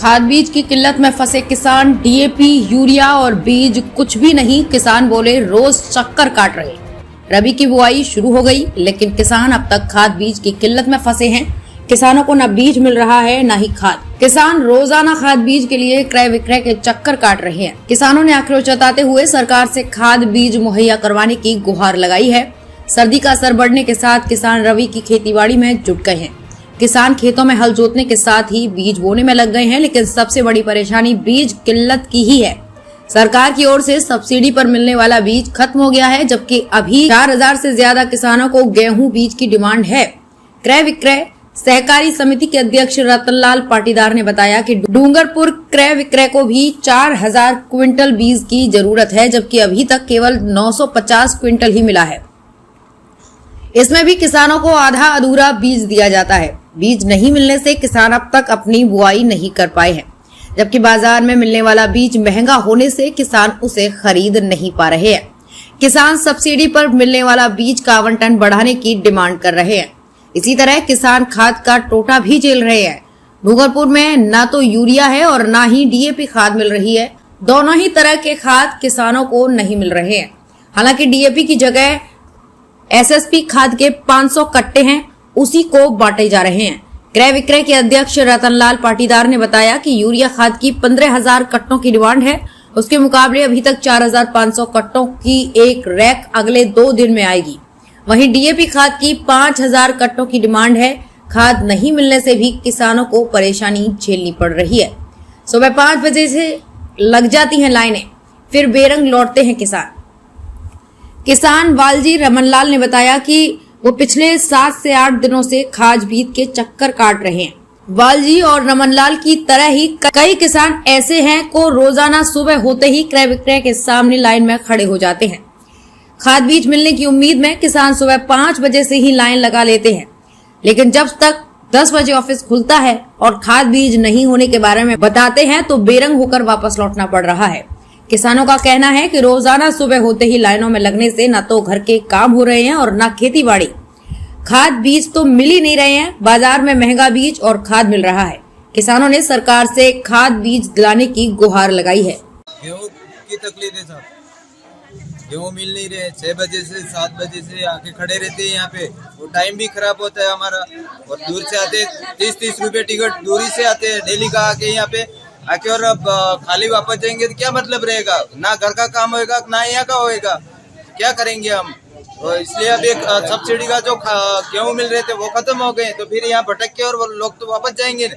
खाद बीज की किल्लत में फंसे किसान, डीएपी, यूरिया और बीज कुछ भी नहीं। किसान बोले रोज चक्कर काट रहे। रबी की बुआई शुरू हो गई, लेकिन किसान अब तक खाद बीज की किल्लत में फंसे हैं। किसानों को न बीज मिल रहा है न ही खाद। किसान रोजाना खाद बीज के लिए क्रय विक्रय के चक्कर काट रहे हैं। किसानों ने आक्रोश जताते हुए सरकार से खाद बीज मुहैया करवाने की गुहार लगाई है। सर्दी का असर बढ़ने के साथ किसान रबी की खेतीबाड़ी में जुट गए हैं। किसान खेतों में हल जोतने के साथ ही बीज बोने में लग गए हैं, लेकिन सबसे बड़ी परेशानी बीज किल्लत की ही है। सरकार की ओर से सब्सिडी पर मिलने वाला बीज खत्म हो गया है, जबकि अभी 4000 से ज्यादा किसानों को गेहूं बीज की डिमांड है। क्रय विक्रय सहकारी समिति के अध्यक्ष रतनलाल पाटीदार ने बताया कि डूंगरपुर क्रय विक्रय को भी 4000 क्विंटल बीज की जरूरत है, जबकि अभी तक केवल 950 क्विंटल ही मिला है। इसमें भी किसानों को आधा अधूरा बीज दिया जाता है। बीज नहीं मिलने से किसान अब तक अपनी बुआई नहीं कर पाए हैं, जबकि बाजार में मिलने वाला बीज महंगा होने से किसान उसे खरीद नहीं पा रहे हैं। किसान सब्सिडी पर मिलने वाला बीज का आवंटन बढ़ाने की डिमांड कर रहे हैं। इसी तरह किसान खाद का टोटा भी झेल रहे हैं। डूंगरपुर में न तो यूरिया है और न ही डीएपी खाद मिल रही है। दोनों ही तरह के खाद किसानों को नहीं मिल रहे हैं। हालांकि डीएपी की जगह एसएसपी खाद के 500 कट्टे हैं, उसी को बांटे जा रहे हैं। क्रय विक्रय के अध्यक्ष रतनलाल पाटीदार ने बताया कि यूरिया खाद की 15,000 कट्टों की डिमांड है। उसके मुकाबले अभी तक 4,500 कट्टों की एक रैक अगले 2 दिन में आएगी। वहीं डीएपी खाद की 5,000 कट्टों की डिमांड है। खाद नहीं मिलने से भी किसानों को परेशानी झेलनी पड़ रही है। सुबह 5 बजे से लग जाती हैं लाइनें, फिर बेरंग लौटते हैं किसान। किसान वालजी रमनलाल ने बताया कि वो पिछले 7 से 8 दिनों से खाद बीज के चक्कर काट रहे हैं। वालजी और रमनलाल की तरह ही कई किसान ऐसे हैं को रोजाना सुबह होते ही क्रय विक्रय के सामने लाइन में खड़े हो जाते हैं। खाद बीज मिलने की उम्मीद में किसान सुबह 5 बजे से ही लाइन लगा लेते हैं, लेकिन जब तक 10 बजे ऑफिस खुलता है और खाद बीज नहीं होने के बारे में बताते हैं तो बेरंग होकर वापस लौटना पड़ रहा है। किसानों का कहना है कि रोजाना सुबह होते ही लाइनों में लगने से न तो घर के काम हो रहे हैं और न खेती बाड़ी। खाद बीज तो मिल ही नहीं रहे हैं। बाजार में महंगा बीज और खाद मिल रहा है। किसानों ने सरकार से खाद बीज दिलाने की गुहार लगाई है। गेहूं की तकलीफ है साहब, गेहूं मिल नहीं रहे। 6 बजे से 7 बजे से आके खड़े रहते हैं यहाँ पे। वो टाइम भी खराब होता है हमारा, और दूर से आते 30-30 रुपए टिकट दूरी से आते हैं डेली का आके यहाँ पे आके, और अब खाली वापस जाएंगे तो क्या मतलब रहेगा? ना घर का काम होएगा ना यहाँ का होएगा, क्या करेंगे हम? तो इसलिए अब एक सब्सिडी का जो गेहूं मिल रहे थे वो खत्म हो गए, तो फिर यहाँ भटक के और वो लोग तो वापस जाएंगे,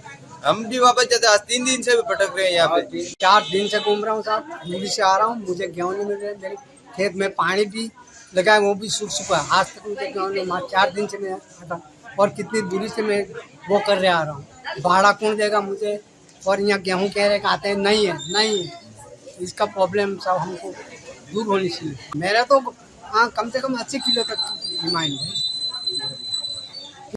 हम भी वापस जाते। आज 3 दिन से भटक रहे हैं यहाँ पे। 4 दिन से घूम रहा हूँ साहब, दूरी से आ रहा हूँ, मुझे गेहूं नहीं मिल रहे। मेरे खेत में पानी भी लगा है, वो भी सूख चुका है। आज तक मुझे गेहूं नहीं, 4 दिन से मैं हटा, और कितनी दूरी से मैं वो कर रहे आ रहा हूँ। भाड़ा कौन देगा मुझे? और यहाँ गेहूं कह रहे आते हैं, नहीं है। इसका प्रॉब्लम सब हमको दूर होनी चाहिए। मेरा तो हाँ कम से कम 80 किलो तक डिमांड है।